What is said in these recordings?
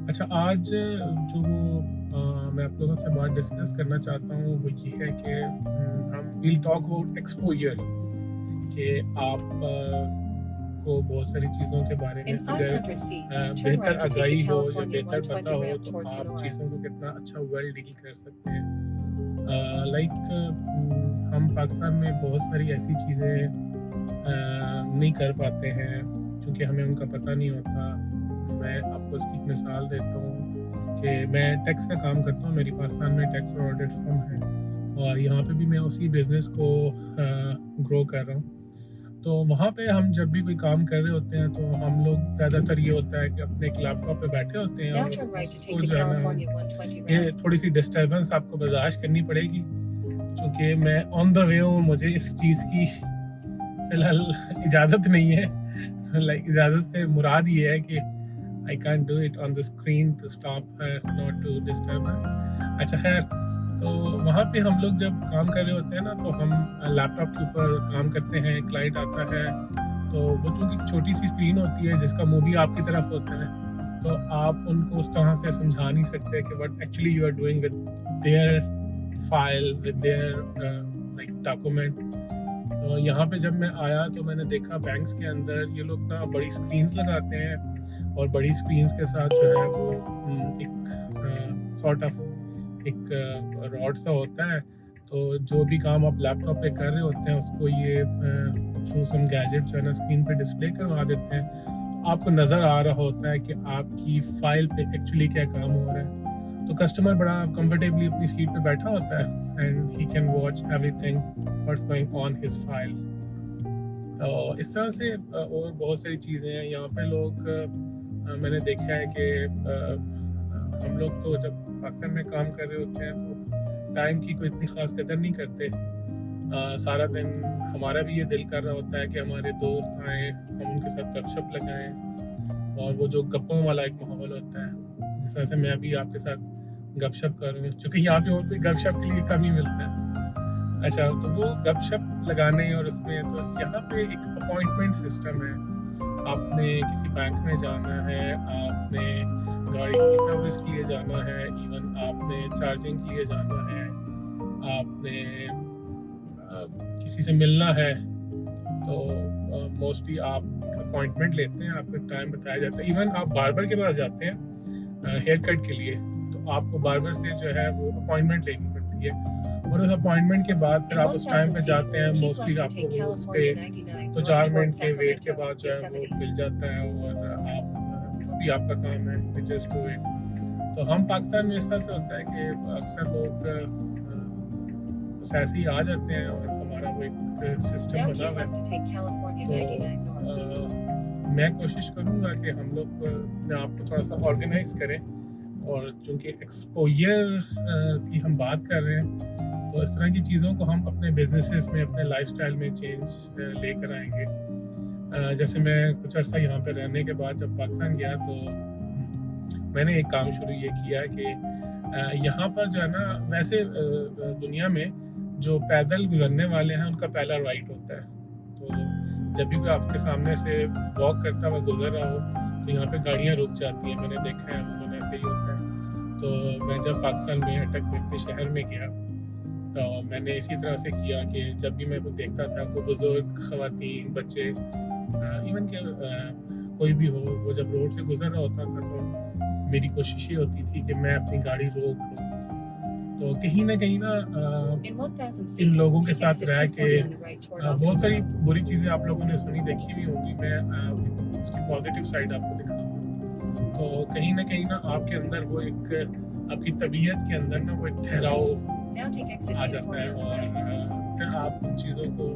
अच्छा, आज मैं आप लोगों से बात डिस्कस करना चाहता हूँ वो ये है कि हम विल टॉक अबाउट एक्सपोज़र कि आप को बहुत सारी चीज़ों के बारे में In अगर 500 feet, turn बेहतर right to take the आगाही हो या California बेहतर पता 120 हो ramp तो toward आप Sonora. चीज़ों को कितना अच्छा वेल डील कर सकते हैं। हम पाकिस्तान में बहुत सारी ऐसी चीज़ें नहीं कर पाते हैं क्योंकि हमें उनका पता नहीं होता। मैं आपको इसकी एक मिसाल देता हूँ कि मैं टैक्स का काम करता हूँ, मेरी पाकिस्तान में टैक्स और ऑडिट फर्म है और यहाँ पे भी मैं उसी बिज़नेस को ग्रो कर रहा हूँ। तो वहाँ पे हम जब भी कोई काम कर रहे होते हैं तो हम लोग ज़्यादातर ये होता है कि अपने एक लैपटॉप पे बैठे होते हैं Now और turn right to take उसको the जो है ना California हम 120 ये ramp. थोड़ी-सी डिस्टर्बेंस आपको बर्दाश्त करनी पड़ेगी क्योंकि मैं ऑन द वे हूँ, मुझे इस चीज़ की फ़िलहाल इजाज़त नहीं है। इजाज़त से मुराद ये है कि I can't do it on the screen to stop her not to disturb us. अच्छा ख़ैर, तो वहाँ पे हम लोग जब काम कर रहे होते हैं ना तो हम लैपटॉप के ऊपर काम करते हैं, क्लाइंट आता है, तो वो चूँकि छोटी-सी स्क्रीन होती है जिसका मुँह भी आपकी तरफ होता है, तो आप उनको उस तरह से समझा नहीं सकते कि what actually you are doing with their file, with their document. तो यहाँ पे जब मैं आया तो मैंने देखा बैंक्स के अंदर ये लोग ना बड़ी स्क्रीन्स लगाते हैं और बड़ी स्क्रीन्स के साथ जो है वो एक सॉर्ट ऑफ एक रॉड सा होता है। तो जो भी काम आप लैपटॉप पे कर रहे होते हैं उसको ये थ्रू सम गैजेट जो है ना स्क्रीन पे डिस्प्ले करवा देते हैं। तो आपको नज़र आ रहा होता है कि आपकी फ़ाइल पे एक्चुअली क्या काम हो रहा है। तो कस्टमर बड़ा कंफर्टेबली अपनी सीट पे बैठा होता है and he can watch everything what's going on his file. इस तरह से और बहुत सारी चीज़ें हैं यहाँ पे लोग मैंने देखा है कि हम लोग तो जब पाकिस्तान में काम कर रहे होते हैं तो टाइम की कोई इतनी ख़ास कदर नहीं करते। सारा दिन हमारा भी ये दिल कर रहा होता है कि हमारे दोस्त आएँ, हम उनके साथ गपशप लगाएँ और वो जो गप्पों वाला एक माहौल होता है, जिस तरह से मैं अभी आपके साथ गपशप कर रहा हूँ, चूँकि यहाँ पे और कोई गपशप के लिए कम ही मिलता है। अच्छा, तो वो गपशप लगाने और उसमें तो यहाँ पे एक अपॉइंटमेंट सिस्टम है। आपने किसी बैंक में जाना है, आपने गाड़ी की सर्विस के लिए जाना है, इवन आपने चार्जिंग के लिए जाना है, आपने किसी से मिलना है, तो मोस्टली आप एक अपॉइंटमेंट लेते हैं, आपको एक टाइम बताया जाता है। इवन आप बार्बर के पास जाते हैं हेयर कट के लिए, तो आपको बार्बर से जो है वो अपॉइंटमेंट लेनी पड़ती है और उस अपॉइंटमेंट के बाद फिर In आप उस टाइम 1,000 पे feet, जाते हैं, keep मोस्टली left to आपको take वो उस पे California 99 तो north 4 toward मिनट के वेट के Sacramento, बाद जो है वो Yosemite. मिल जाता है और आप जो भी आपका काम है जस्ट डू इट। तो हम पाकिस्तान में इस तरह से होता है कि अक्सर लोग बस ऐसे ही आ जाते हैं और हमारा वो एक सिस्टम Now बना keep हुआ left to है। take California तो 99 north. मैं कोशिश करूँगा कि हम लोग अपने आप को थोड़ा-सा ऑर्गेनाइज़ करें और चूँकि एक्सपोज़र की हम बात कर रहे हैं, तो इस तरह की चीज़ों को हम अपने बिज़नेसेस में, अपने लाइफ़स्टाइल में चेंज लेकर आएँगे। जैसे मैं कुछ अर्सा यहाँ पे रहने के बाद जब पाकिस्तान गया तो मैंने एक काम शुरू ये किया कि यहाँ पर जो है ना वैसे दुनिया में जो पैदल गुज़रने वाले हैं उनका पहला राइट होता है। तो जब भी कोई आपके सामने से वॉक करता हुआ गुज़र रहा हो, तो यहाँ पे गाड़ियाँ रुक जाती हैं, मैंने देखा है अमूमन ऐसे ही होता है। तो मैं जब पाकिस्तान में अटक में अपने शहर में गया, तो मैंने इसी तरह से किया कि जब भी मैं को देखता था कोई बुज़ुर्ग, ख़वातीन, बच्चे इवन कि कोई भी हो, वो जब रोड से गुज़र रहा होता था तो मेरी कोशिश ये होती थी कि मैं अपनी गाड़ी रोक लूँ। तो कहीं न कहीं ना In 1,000 इन feet, लोगों के take साथ exit रह के 240 on the right toward बहुत सारी Austinville. बुरी चीज़ें आप लोगों ने सुनी देखी भी होंगी। मैं उसकी पॉज़िटिव साइड आपको दिखाऊँगा। तो कहीं न कहीं ना आपके अंदर वो एक आपकी तबीयत के अंदर ना वो एक ठहराव Now take exit आ जाता है 240 on the और right. फिर आप उन चीज़ों को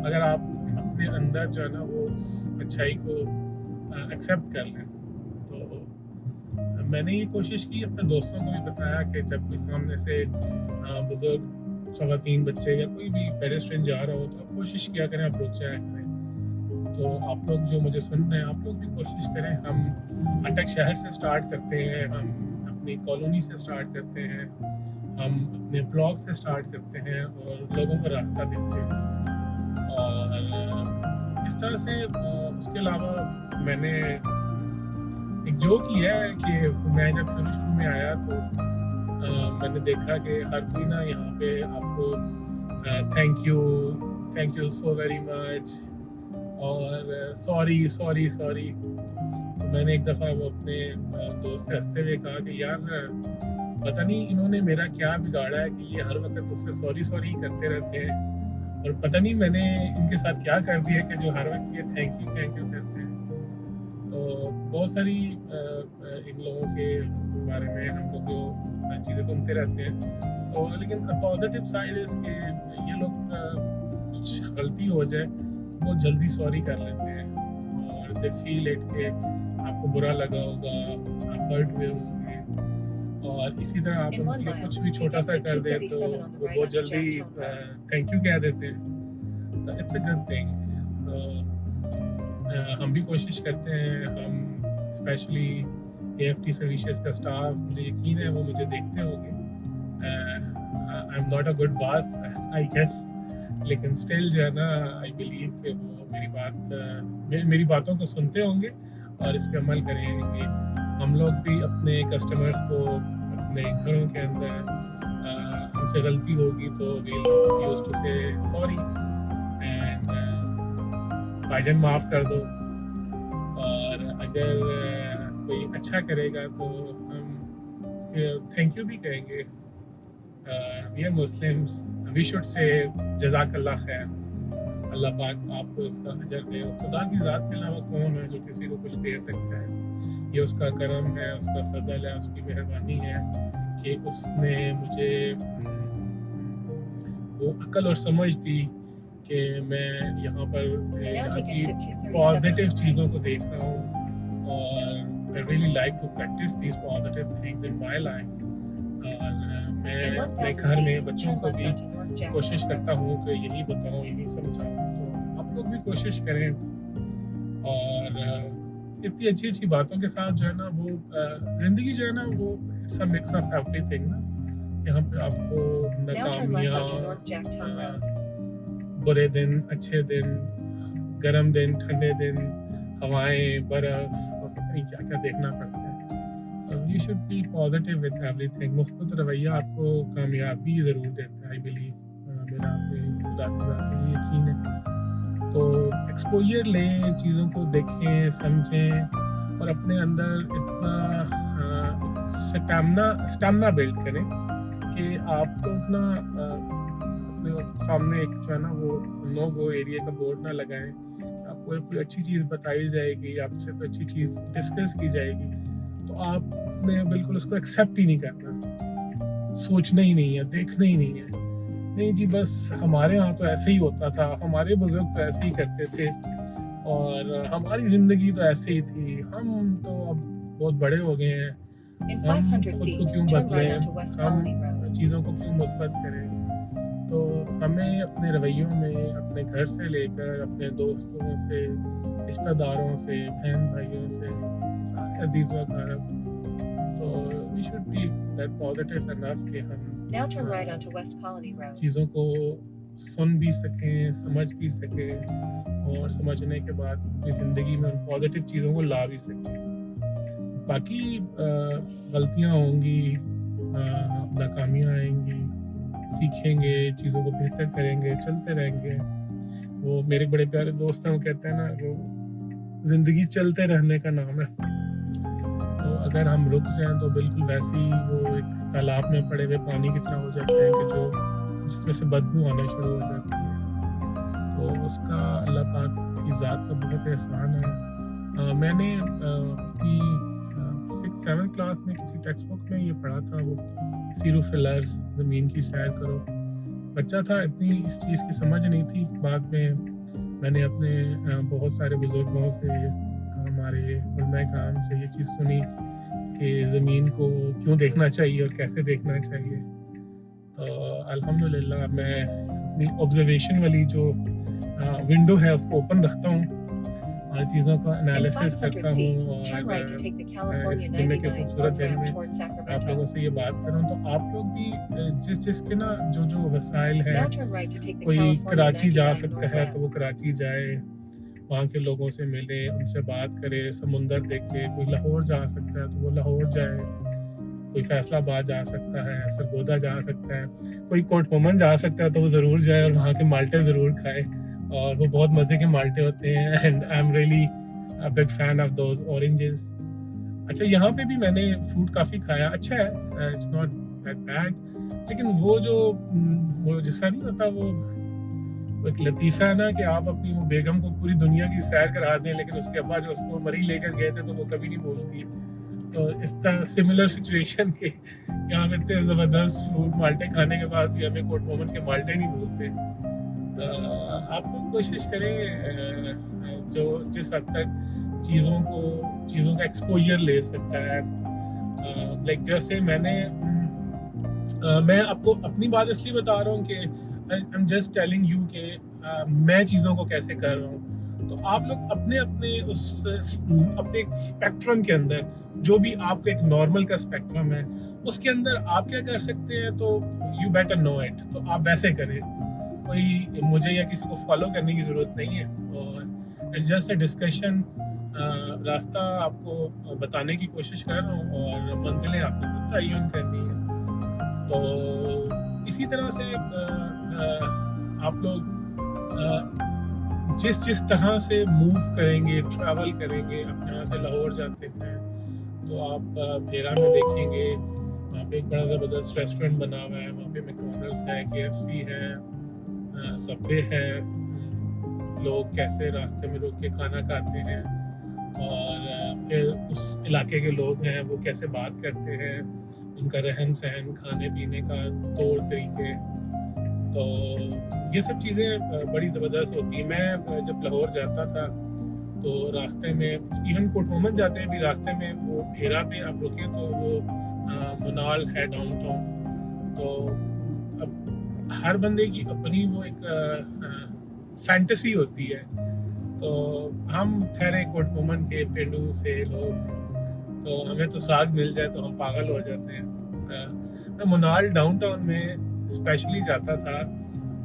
अगर आप अपने अंदर जो है ना वो उस अच्छाई को एक्सेप्ट कर लें, तो मैंने ये कोशिश की, अपने दोस्तों को भी बताया कि जब कोई सामने से बुज़ुर्ग, ख़वातीन, बच्चे या कोई भी पेडेस्ट्रियन जा रहा हो तो आप कोशिश किया करें, आप रुक जाया करें। तो आप लोग जो मुझे सुन रहे हैं, आप लोग भी कोशिश करें। हम अटक शहर से स्टार्ट करते हैं, हम अपनी कॉलोनी से स्टार्ट करते हैं, हम अपने ब्लॉक से स्टार्ट करते हैं और लोगों को रास्ता देते हैं। और इस तरह से उसके अलावा मैंने एक जोक ही है कि मैं जब शुरू शुरू में आया तो मैंने देखा कि हर कोई ना यहाँ पे आपको thank you so very much और सॉरी सॉरी सॉरी। तो मैंने एक दफ़ा वो अपने दोस्त से हंसते हुए कहा कि यार पता नहीं इन्होंने मेरा क्या बिगाड़ा है कि ये हर वक्त मुझसे सॉरी सॉरी करते रहते हैं, और पता नहीं मैंने इनके साथ क्या कर दिया कि जो हर वक्त ये थैंक यू करते हैं। तो बहुत सारी इन लोगों के बारे में हम लोग जो चीज़ें सुनते रहते हैं, तो लेकिन पॉजिटिव साइड इज़ कि ये लोग कुछ गलती हो जाए बहुत जल्दी सॉरी कर लेते हैं, और दे फील इट के आपको बुरा लगा होगा, आप हर्ट हुए होंगे, और इसी तरह आप In 1 उनके लिए mile, कुछ भी छोटा take सा exit कर दें तो 237 on the वो right बहुत onto जल्दी Jacktown Road. थैंक यू कह देते हैं। तो इट्स अ गुड थिंग। हम भी कोशिश करते हैं, हम स्पेशली AFT सर्विसेज का स्टाफ, मुझे यकीन है वो मुझे देखते होंगे। I am not a good boss I guess, लेकिन स्टिल जो है ना आई बिलीव कि वो मेरी बातों को सुनते होंगे और इस पे अमल करेंगे। हम लोग भी अपने कस्टमर्स को अपने घरों के अंदर हमसे गलती होगी तो वील यूज टू से सॉरी एंड भाईजान माफ़ कर दो, और अगर कोई अच्छा करेगा तो हम थैंक यू भी कहेंगे। We are Muslims, we should say जज़ाकल्लाह खैर, अल्लाह पाक आपको इसका अजर दे। और खुदा की ज़ात के अलावा कौन है जो किसी को कुछ दे सकता है? ये उसका करम है, उसका फजल है, उसकी मेहरबानी है कि उसने मुझे वो अक्ल और समझ दी कि मैं यहाँ पर Now यहाँ take की exit 237 on पॉजिटिव the चीज़ों right. को देख रहा हूँ, और I really like to practise these positive things in my life. और मैं In अपने 1000 घर में feet, बच्चों turn को left भी onto North Jacktown कोशिश Road. करता हूँ कि यही बताऊँ, यही समझाऊँ, तो आप लोग भी कोशिश करें। और इतनी अच्छी अच्छी बातों के साथ जो है ना वो ज़िंदगी जो है ना वो it's a mix of everything ना। यहाँ पे आपको Now turn left onto नाकामियाँ, North Jacktown Road. बुरे दिन, अच्छे दिन, गर्म दिन, ठंडे दिन, हवाएं, बर्फ, और पता नहीं क्या क्या देखना पड़ता है। तो you should be positive with everything. मुस्बत रवैया आपको कामयाबी ज़रूर देता है, आई बिलीव। मेरा अपने खुदा की ज़ात पे ये यकीन है। तो एक्सपोजर लें, चीज़ों को देखें, समझें, और अपने अंदर इतना स्टैमिना बिल्ड करें कि आप लोग ना अपने सामने एक जो है ना वो नो गो एरिया का बोर्ड ना लगाएं। आपको कोई अच्छी चीज़ बताई जाएगी, आपसे कोई अच्छी चीज़ डिस्कस की जाएगी तो आपने बिल्कुल उसको एक्सेप्ट ही नहीं करना, सोचना ही नहीं है, देखना ही नहीं है। नहीं जी, बस हमारे यहाँ तो ऐसे ही होता था, हमारे बुजुर्ग तो ऐसे ही करते थे, और हमारी ज़िंदगी तो ऐसे ही थी, हम तो अब बहुत बड़े हो गए हैं, In हम 500 खुद को feet, क्यों turn right बदलें, onto West Colony हम Road. चीज़ों को क्यों मुस्बत करें। तो हमें अपने रवैयों में, अपने घर से लेकर अपने दोस्तों से, रिश्तेदारों से, बहन भाइयों से, सारे अजीज़ व अक़ारब, तो we should be that positive enough कि हम Now turn right onto West Colony Road. चीज़ों को सुन भी सकें, समझ भी सकें, और समझने के बाद अपनी ज़िंदगी में उन पॉजिटिव चीज़ों को ला भी सकें। बाकी गलतियाँ होंगी, नाकामियाँ आएंगी, सीखेंगे, चीज़ों को बेहतर करेंगे, चलते रहेंगे। वो मेरे बड़े प्यारे दोस्त हैं, वो कहते हैं ना, वो ज़िंदगी चलते रहने का नाम है। तो अगर हम रुक जाएं तो बिल्कुल वैसे ही वो एक तालाब में पड़े हुए पानी की तरह हो जाते हैं कि जिसमें से बदबू आना शुरू हो जाती है। तो उसका अल्लाह पाक की ज़ात का बहुत एहसान है। मैंने अपनी 6th-7th क्लास में किसी टेक्स्ट बुक में ये पढ़ा था, वो सीरो फिलर्स, ज़मीन की सैर करो। बच्चा था, इतनी इस चीज़ की समझ नहीं थी। बाद में मैंने अपने बहुत सारे बुज़ुर्गों से, हमारे उलमाए काम से ये चीज़ सुनी कि ज़मीन को क्यों देखना चाहिए और कैसे देखना चाहिए। तो अल्हम्दुलिल्लाह मैं अपनी ऑब्जर्वेशन वाली जो विंडो है उसको ओपन रखता हूँ और चीज़ों का In एनालिसिस 500 करता हूँ, feet, turn right to और take the इस California जुम्मे के 99 खूबसूरत north दिन ramp में towards आप लोगों Sacramento. से ये बात करूँ तो आप लोग भी जिसके ना जो वसाइल हैं, Now turn right to take the कोई California कराची जा 99 सकता north है ramp. तो वो कराची जाए, वहाँ के लोगों से मिले, उनसे बात करे, समुंदर देखे। कोई लाहौर जा सकता है तो वो लाहौर जाए, कोई फैसलाबाद जा सकता है, सरगोदा जा सकता है, कोई कोट मोमन जा सकता है तो वो ज़रूर जाए और वहाँ के माल्टे ज़रूर खाए, और वो बहुत मज़े के माल्टे होते हैं। And I am really a big fan of those oranges. अच्छा, यहाँ पे भी मैंने फ्रूट काफ़ी खाया, अच्छा है, इट्स नॉट दैट बैड। लेकिन वो जैसा नहीं होता, वो एक लतीफ़ा है ना कि आप अपनी वो बेगम को पूरी दुनिया की सैर करा दें, लेकिन उसके अब्बा जो उसको मरी लेकर गए थे तो वो कभी नहीं भूलती। तो इस तरह सिमिलर सिचुएशन के यहाँ पे इतने ज़बरदस्त फ्रूट माल्टे खाने के बाद भी हमें कोट मोमन के माल्टे नहीं भूलते। आप लोग कोशिश करें जो जिस हद तक चीज़ों का एक्सपोजर ले सकता है। लाइक जैसे मैं आपको अपनी बात इसलिए बता रहा हूँ कि I am just telling you कि मैं चीज़ों को कैसे कर रहा हूँ। तो आप लोग अपने अपने स्पेक्ट्रम के अंदर, जो भी आपका एक नॉर्मल का स्पेक्ट्रम है, उसके अंदर आप क्या कर सकते हैं, तो यू बेटर नो इट। तो आप वैसे करें, कोई मुझे या किसी को फॉलो करने की ज़रूरत नहीं है, और इट्स जस्ट अ डिस्कशन। रास्ता आपको बताने की कोशिश कर रहा हूँ और मंजिलें आपको खुद तयन करनी है। तो इसी तरह से आप लोग जिस तरह से मूव करेंगे, ट्रैवल करेंगे, आप यहाँ से लाहौर जाते हैं तो आप भेरा में देखेंगे, वहाँ पे एक बड़ा ज़बरदस्त रेस्टोरेंट बना हुआ है, वहाँ पे मैकडॉनल्ड्स है, KFC है, सबवे है। लोग कैसे रास्ते में रुक के खाना खाते हैं, और फिर उस इलाके के लोग हैं वो कैसे बात करते हैं, उनका रहन सहन, खाने पीने का तौर तरीके। तो ये सब चीज़ें बड़ी ज़बरदस्त होती हैं। मैं जब लाहौर जाता था तो रास्ते में, इवन कोट मोमन जाते हैं भी, रास्ते में वो भेरा पे आप रुके तो वो मुनाल है डाउनटाउन। तो अब हर बंदे की अपनी वो एक फैंटेसी होती है। तो हम ठहरे कोट मोमन के पेंडू से लोग, तो हमें तो साग मिल जाए तो हम पागल हो जाते हैं। मैं मुनाल डाउनटाउन में स्पेशली जाता था,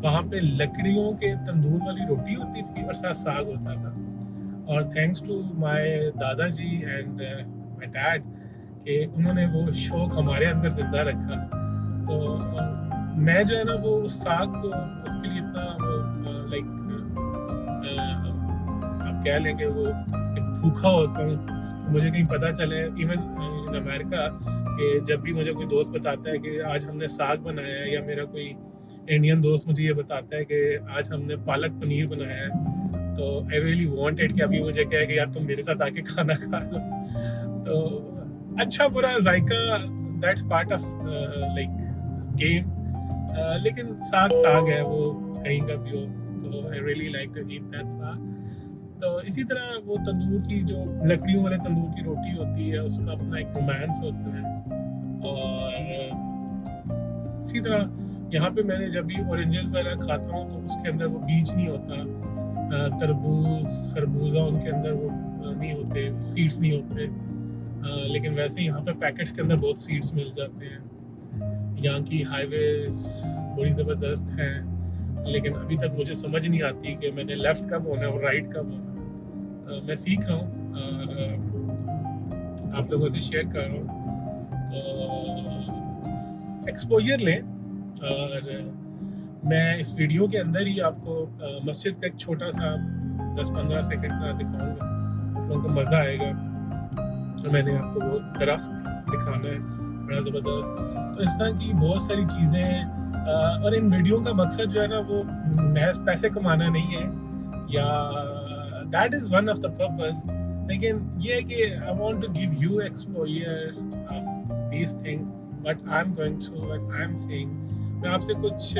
वहाँ पे लकड़ियों के तंदूर वाली रोटी होती थी और साथ साग होता था। और थैंक्स टू माय दादाजी एंड माय डैड कि उन्होंने वो शौक हमारे अंदर जिंदा रखा। तो मैं जो है ना वो उस साग को, उसके लिए इतना वो लाइक आप कह लें कि वो एक भूखा होता हूँ। मुझे कहीं पता चले, इवन इन अमेरिका, कि जब भी मुझे कोई दोस्त बताता है कि आज हमने साग बनाया है, या मेरा कोई इंडियन दोस्त मुझे ये बताता है कि आज हमने पालक पनीर बनाया है, तो आई रियली वांटेड कि अभी मुझे कहे कि यार तुम मेरे साथ आके खाना खा लो। तो अच्छा बुरा जायका, that's part of like game. लेकिन साग है, वो कहीं का भी हो, तो I really like to eat that saag. तो इसी तरह वो तंदूर की, जो लकड़ियों वाले तंदूर की रोटी होती है, उसका अपना एक रोमांस होता है। और इसी तरह यहाँ पे मैंने जब भी ऑरेंजेस वगैरह खाता हूँ तो उसके अंदर वो बीज नहीं होता, तरबूज खरबूजा उनके अंदर वो नहीं होते, सीड्स नहीं होते। लेकिन वैसे यहाँ पे पैकेट्स के अंदर बहुत सीड्स मिल जाते हैं। यहाँ की हाईवेज बड़ी ज़बरदस्त हैं, लेकिन अभी तक मुझे समझ नहीं आती कि मैंने लेफ़्ट कब होना है और राइट कब होना है। मैं सीख रहा हूँ, आप लोगों से शेयर कर रहा हूँ। तो एक्सपोजर लें, और मैं इस वीडियो के अंदर ही आपको मस्जिद का एक छोटा सा 10-15 सेकंड का दिखाऊंगा, आप लोगों को मज़ा आएगा। तो मैंने आपको वो दरख्त दिखाना है, बड़ा ज़बरदस्त। तो इस तरह की बहुत सारी चीज़ें हैं, और इन वीडियो का मकसद जो है ना वो महज पैसे कमाना नहीं है, या that is one of the purpose. लेकिन ये है कि I want to give you exposure of these things, what I am going through, what I am seeing. मैं आपसे कुछ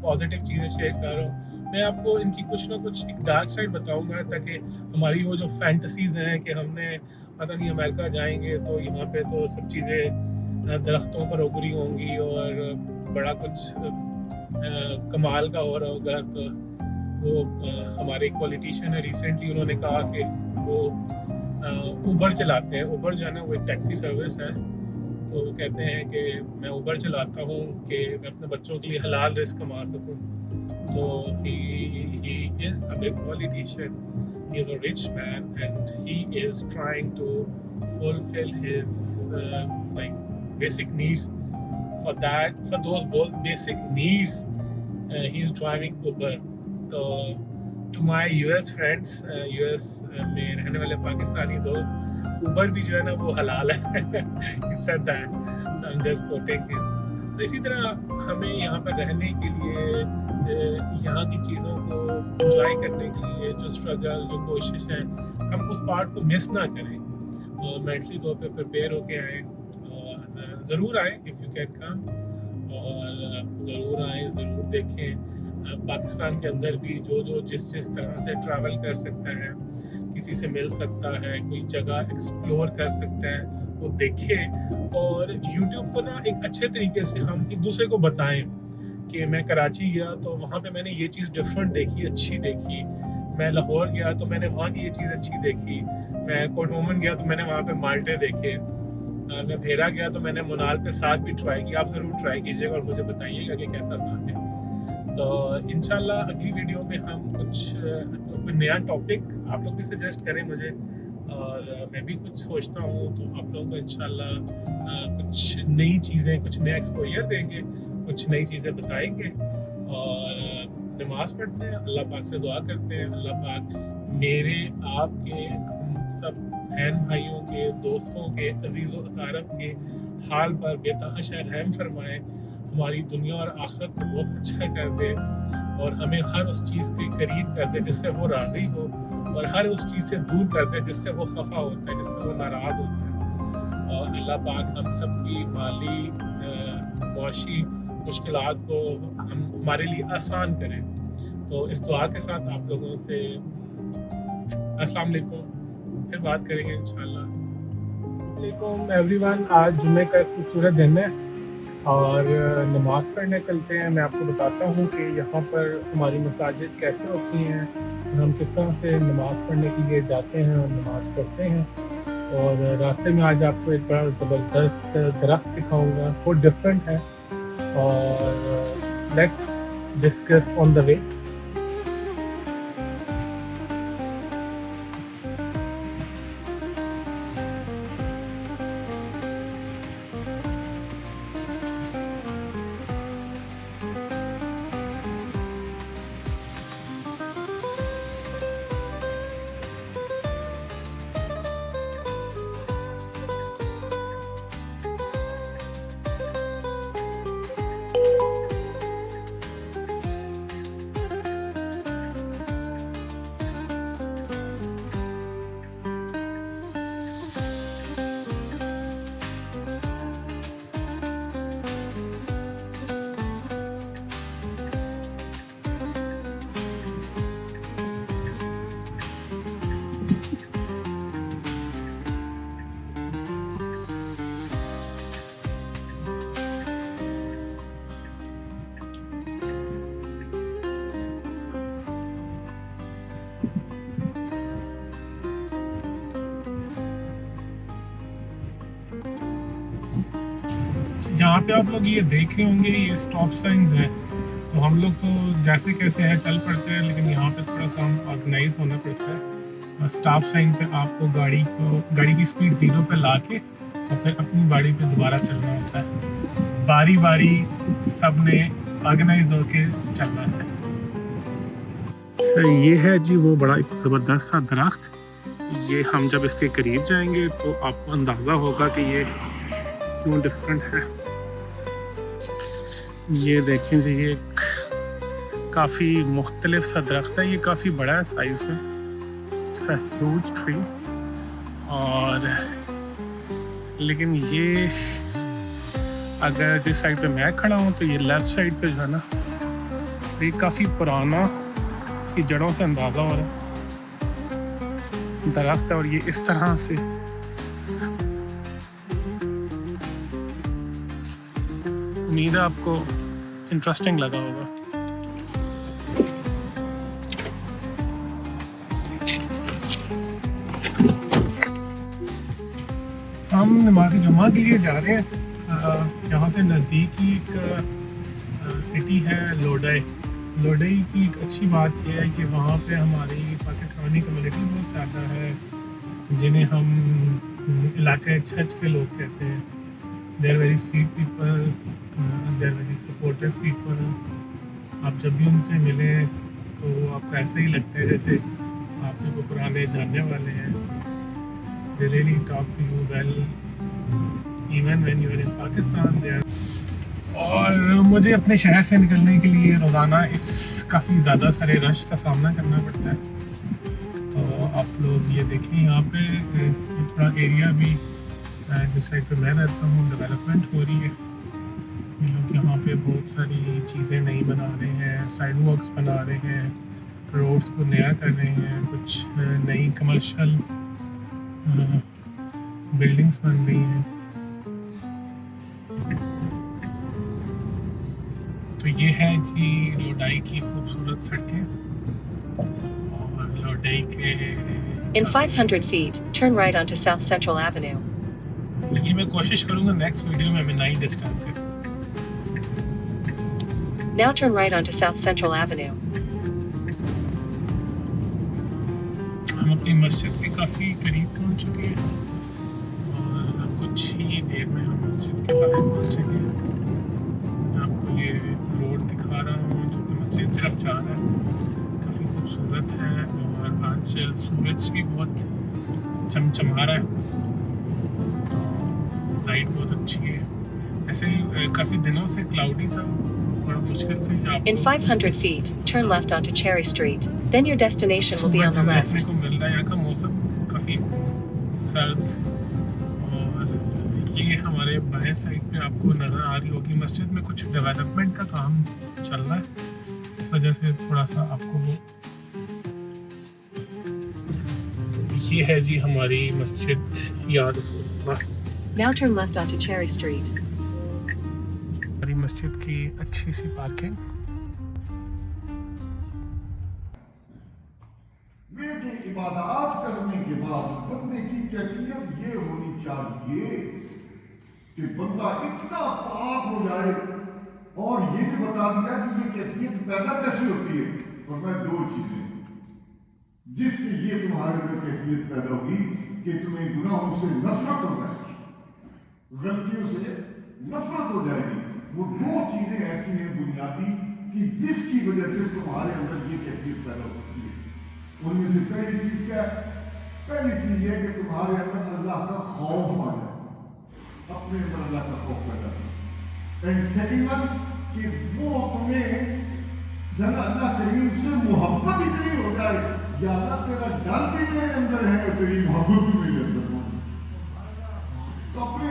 पॉजिटिव चीज़ें शेयर कर रहा हूँ। मैं आपको इनकी कुछ ना कुछ एक डार्क साइड बताऊंगा, ताकि हमारी वो जो फैंटसीज़ हैं कि हमने पता नहीं अमेरिका जाएंगे तो यहाँ पे तो सब चीज़ें दरख्तों पर उगरी होंगी और बड़ा कुछ कमाल का हो रहा होगा। तो वो हमारे एक पॉलिटिशियन है, रिसेंटली उन्होंने कहा कि वो उबर चलाते हैं। उबर जो है ना वो एक टैक्सी सर्विस है। तो वो कहते हैं कि मैं उबर चलाता हूँ कि मैं अपने बच्चों के लिए हलाल रिस्क कमा सकूँ। So he is a big politician. He is a rich man, and he is trying to fulfill his like basic needs. For those basic needs, he is driving Uber. So to my US friends, US में रहने वाले पाकिस्तानी दोस्त, Uber भी जो है ना वो हलाल है. He said that. So I'm just quoting him. तो इसी तरह हमें यहाँ पर रहने के लिए, यहाँ की चीज़ों को इंजॉय करने के लिए जो स्ट्रगल, जो कोशिश है, हम उस पार्ट को मिस ना करें और मेंटली तौर पे प्रिपेयर होके आएँ. और ज़रूर आएँ इफ़ यू कैन कम, और ज़रूर आएँ, ज़रूर देखें. पाकिस्तान के अंदर भी जो जिस तरह से ट्रैवल कर सकता है, किसी से मिल सकता है, कोई जगह एक्सप्लोर कर सकता है, वो देखें. और YouTube को ना एक अच्छे तरीके से हम एक दूसरे को बताएं कि मैं कराची गया तो वहाँ पे मैंने ये चीज़ डिफरेंट देखी, अच्छी देखी. मैं लाहौर गया तो मैंने वहाँ की ये चीज़ अच्छी देखी. मैं कोटोमन गया तो मैंने वहाँ पे माल्टे देखे. मैं भेरा गया तो मैंने मुनाल पे साग भी ट्राई किया. आप ज़रूर ट्राई कीजिएगा और मुझे बताइएगा कि कैसा साग है. तो इंशाल्लाह अगली वीडियो में हम कोई नया टॉपिक आप लोग भी सजेस्ट करें मुझे, और मैं भी कुछ सोचता हूँ तो आप लोगों को इंशाल्लाह कुछ नई चीज़ें, कुछ नया एक्सपोजर देंगे, कुछ नई चीज़ें बताएंगे. और नमाज़ पढ़ते हैं, अल्लाह पाक से दुआ करते हैं, अल्लाह पाक मेरे आपके, हम सब बहन भाइयों के, दोस्तों के, अजीज़ व अकारब के हाल पर बेतहाशा रहम फरमाए, हमारी दुनिया और आखिरत को बहुत अच्छा कर दे, और हमें हर उस चीज़ के करीब कर दे जिससे वो राज़ी हो, और हर उस चीज़ से दूर कर दे जिससे वो खफा होता है, जिससे वो नाराज़ होता है. और अल्लाह पाक हम सब की माली मुआशी मुश्किलात को हमारे लिए आसान करें. तो इस दुआ के साथ आप लोगों से अस्सलाम वालेकुम, फिर बात करेंगे इंशाल्लाह. वालेकुम एवरीवन. आज जुम्मे का खूबसूरत दिन है और नमाज़ पढ़ने चलते हैं. मैं आपको बताता हूँ कि यहाँ पर हमारी मसाजिद कैसे होती हैं, हम किस तरह से नमाज़ पढ़ने के लिए जाते हैं और नमाज़ पढ़ते हैं. और रास्ते में आज आपको एक बड़ा ज़बरदस्त दरख्त दिखाऊंगा, वो डिफरेंट है. और let's discuss on the way. यहाँ पे आप लोग ये देख रहे होंगे, ये स्टॉप साइंस हैं. तो हम लोग तो जैसे कैसे है चल पड़ते हैं, लेकिन यहाँ पे थोड़ा सा हम ऑर्गेनाइज होना पड़ता है. स्टॉप साइन पे आपको गाड़ी की स्पीड 0 पे ला के और फिर अपनी गाड़ी पे दोबारा चलना होता है. बारी बारी सब ने ऑर्गेनाइज होके चलना है. अच्छा, ये है जी वो बड़ा एक ज़बरदस्त सा दरख्त. ये हम जब इसके करीब जाएंगे तो आपको अंदाज़ा होगा कि ये क्यों डिफरेंट है. ये देखें जी, ये काफ़ी मुख्तलिफ सा दरख्त है. ये काफ़ी बड़ा है साइज़ में. It's a huge tree. और लेकिन ये अगर जिस साइड पे मैं खड़ा हूँ तो ये लेफ़्ट साइड पे जो है ना, ये काफ़ी पुराना, इसकी जड़ों से अंदाज़ा हो रहा है दरख्त है. और ये इस तरह से उम्मीद है आपको इंटरेस्टिंग लगा होगा. हम नमाज़ जुम्मा के लिए जा रहे हैं. यहाँ से नज़दीक ही एक सिटी है लोडाई. लोडई की एक अच्छी बात यह है कि वहाँ पे हमारी पाकिस्तानी कम्युनिटी बहुत ज़्यादा है, जिन्हें हम इलाके छच के लोग कहते हैं। They are very sweet people, they are very supportive people. आप जब भी उनसे मिलें तो आपको ऐसा ही लगता है जैसे आपके को पुराने जानने वाले हैं। They really talk to you well even when you are in Pakistan they are. और मुझे अपने शहर से निकलने के लिए रोज़ाना इस काफ़ी ज़्यादा सारे रश का सामना करना पड़ता है। तो आप लोग ये देखें, यहाँ पे थोड़ा एरिया भी जिस साइड पे मैं रहता हूँ डेवलपमेंट हो रही है। ये लोग यहाँ पे बहुत सारी चीज़ें नई बना रहे हैं, साइड वॉक्स बना रहे हैं, रोड्स को नया कर रहे हैं, कुछ नई कमर्शियल बिल्डिंग्स बन रही हैं। तो ये है जी लोडाई की खूबसूरत सड़कें। और लोडाई के In 500 feet, turn right onto South Central Avenue. ये मैं कोशिश करूँगा नेक्स्ट वीडियो में मैं नई डिस्टेंस पे। Now turn right onto South Central Avenue. हम अपनी मस्जिद के काफ़ी करीब पहुँच चुके हैं और कुछ ही देर में हम मस्जिद के बाहर पहुँचेंगे। मैं आपको ये रोड दिखा रहा हूँ जो कि मस्जिद तरफ जा रहा है, काफ़ी खूबसूरत है। और आज सूरज भी बहुत चमचमा रहा है, तो लाइट बहुत अच्छी है। ऐसे ही काफ़ी दिनों से क्लाउडी था, बड़ा मुश्किल से आप In 500 feet, turn left onto Cherry Street. Then your destination will be on the देखने left. को मिल रहा है। यहाँ का मौसम काफ़ी सर्द, और ये हमारे बाएं साइड पे आपको नज़र आ रही होगी मस्जिद में कुछ डेवलपमेंट का काम चल रहा है, इस वजह से थोड़ा सा आपको वो। ये है जी हमारी मस्जिद याद रसूलुल्लाह। Now turn left onto Cherry Street. हमारी मस्जिद की अच्छी सी पार्किंग। बेटे इबादत करने के बाद बंदे की कैफियत ये होनी चाहिए कि बंदा इतना पाक हो जाए। और ये भी बता दिया कि ये कैफियत पैदा कैसे होती है। और मैं दो चीजें जिससे ये तुम्हारे अंदर कैफियत पैदा होगी कि तुम्हें गुनाहों से नफरत हो जाएगी, गलतियों से नफरत हो जाएगी। वो दो चीजें ऐसी हैं बुनियादी कि जिसकी वजह से तुम्हारे अंदर ये कैफियत पैदा होती है। उनमें से पहली चीज क्या है? पहली चीज ये है कि तुम्हारे अंदर अल्लाह का खौफ आ जाए, अपने अंदर अल्लाह का खौफ पैदा हो। एंड सेकंड वन कि वो तुम्हें जब अल्लाह करीम से मोहब्बत इतनी हो जाए, या अल्लाह तेरा डर भी मेरे अंदर है, तेरी मोहब्बत भी मेरे अंदर है। तो अपने